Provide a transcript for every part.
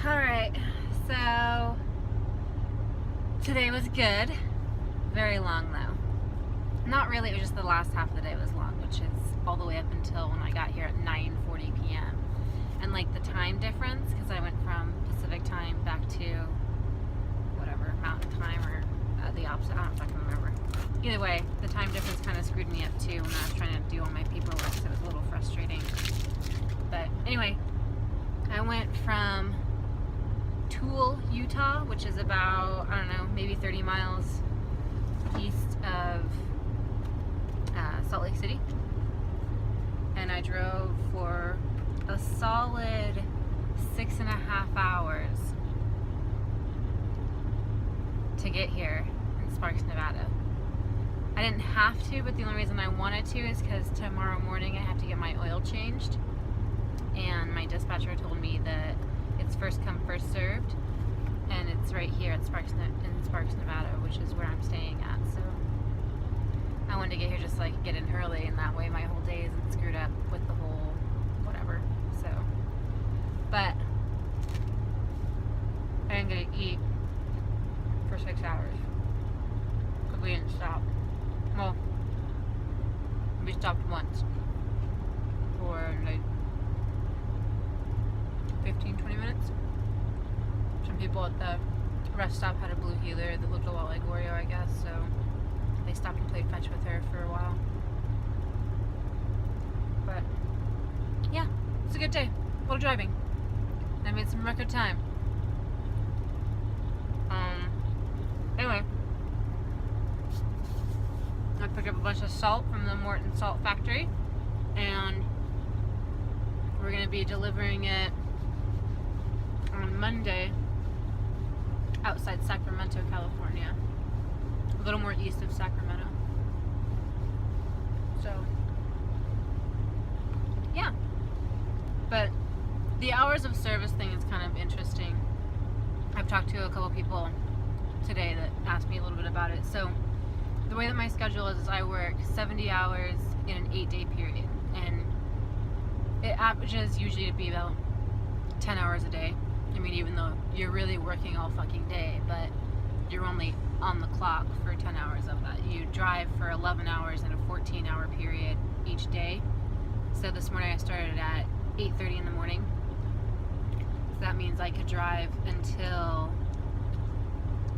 Alright, so today was good. Very long though. Not really, it was just the last half of the day was long, which is all the way up until when I got here at 9:40 p.m. And like the time difference, because I went from Pacific time back to whatever, Mountain time or the opposite, I don't fucking remember. Either way, the time difference kind of screwed me up too when I was trying to do all my paperwork, so it was a little frustrating. But anyway, I went from Toole, Utah, which is about, I don't know, maybe 30 miles east of Salt Lake City. And I drove for a solid 6.5 hours to get here in Sparks, Nevada. I didn't have to, but the only reason I wanted to is because tomorrow morning I have to get my oil changed. And my dispatcher told me that it's first come, first served, and it's right here at Sparks, Nevada, which is where I'm staying at. So I wanted to get here just like get in early, and that way my whole day isn't screwed up with the whole whatever. So, but I didn't get to eat for 6 hours because we didn't stop. Well, we stopped once for like 15-20 minutes. Some people at the rest stop had a blue healer that looked a lot like Oreo, I guess, so they stopped and played fetch with her for a while. But yeah, it's a good day. A little driving. I made some record time. Anyway, I picked up a bunch of salt from the Morton Salt Factory, and we're going to be delivering it on Monday outside Sacramento, California, a little more east of Sacramento. So yeah, but the hours of service thing is kind of interesting. I've talked to a couple people today that asked me a little bit about it. So the way that my schedule is I work 70 hours in an 8-day period, and it averages usually to be about 10 hours a day. I mean, even though you're really working all fucking day, but you're only on the clock for 10 hours of that. You drive for 11 hours in a 14-hour period each day. So this morning I started at 8:30 in the morning. So that means I could drive until,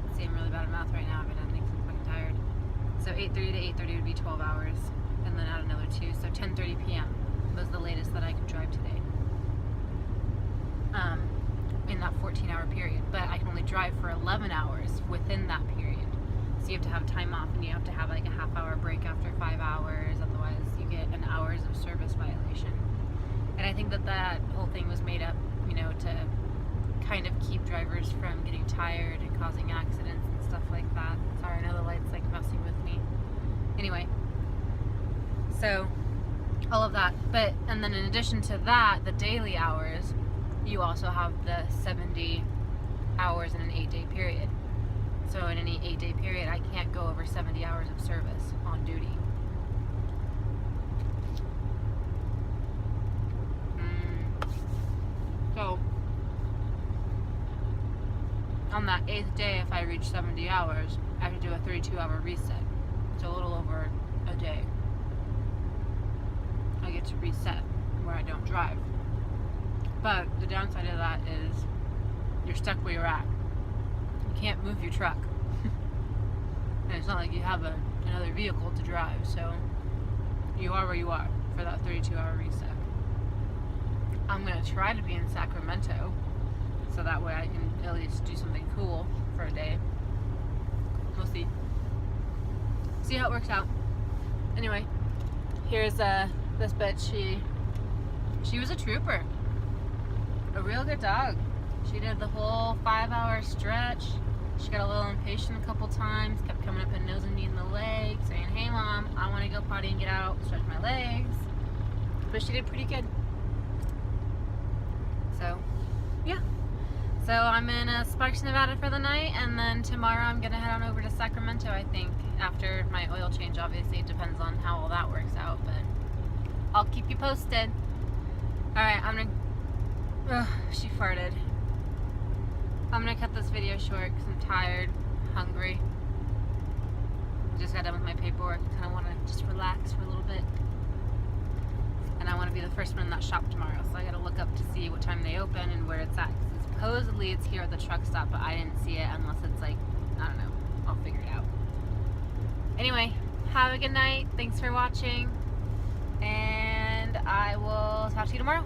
let's see, I'm really bad at math right now, but I think I'm fucking tired. So 8:30 to 8:30 would be 12 hours, and then add another 2, so 10:30 p.m. was the latest that I could drive today. In that 14-hour period, but I can only drive for 11 hours within that period. So you have to have time off, and you have to have like a half-hour break after 5 hours, otherwise you get an hours of service violation. And I think that that whole thing was made up, you know, to kind of keep drivers from getting tired and causing accidents and stuff like that. Sorry, I know the light's like messing with me. Anyway, so all of that, but and then in addition to that, the daily hours, you also have the 70 hours in an 8-day period. So in any 8-day period, I can't go over 70 hours of service on duty. So on that 8th day, if I reach 70 hours, I have to do a 32-hour reset. So a little over a day. I get to reset where I don't drive. But the downside of that is you're stuck where you're at. You can't move your truck. And it's not like you have another vehicle to drive, so you are where you are for that 32-hour reset. I'm going to try to be in Sacramento, so that way I can at least do something cool for a day. We'll see. See how it works out. Anyway, here's this bitch. She was a trooper. A real good dog. She did the whole 5-hour stretch. She got a little impatient a couple times, kept coming up and nosing me in the leg, saying, "Hey mom, I want to go potty and get out, stretch my legs." But she did pretty good. So, yeah. So I'm in Sparks, Nevada for the night, and then tomorrow I'm gonna head on over to Sacramento, I think, after my oil change. Obviously, it depends on how all that works out, but I'll keep you posted. Alright, I'm gonna... Ugh, she farted. I'm gonna cut this video short because I'm tired, hungry. Just got done with my paperwork. I kind of want to just relax for a little bit. And I want to be the first one in that shop tomorrow, so I gotta look up to see what time they open and where it's at. Because supposedly it's here at the truck stop, but I didn't see it unless it's like, I don't know. I'll figure it out. Anyway, have a good night. Thanks for watching. And I will talk to you tomorrow.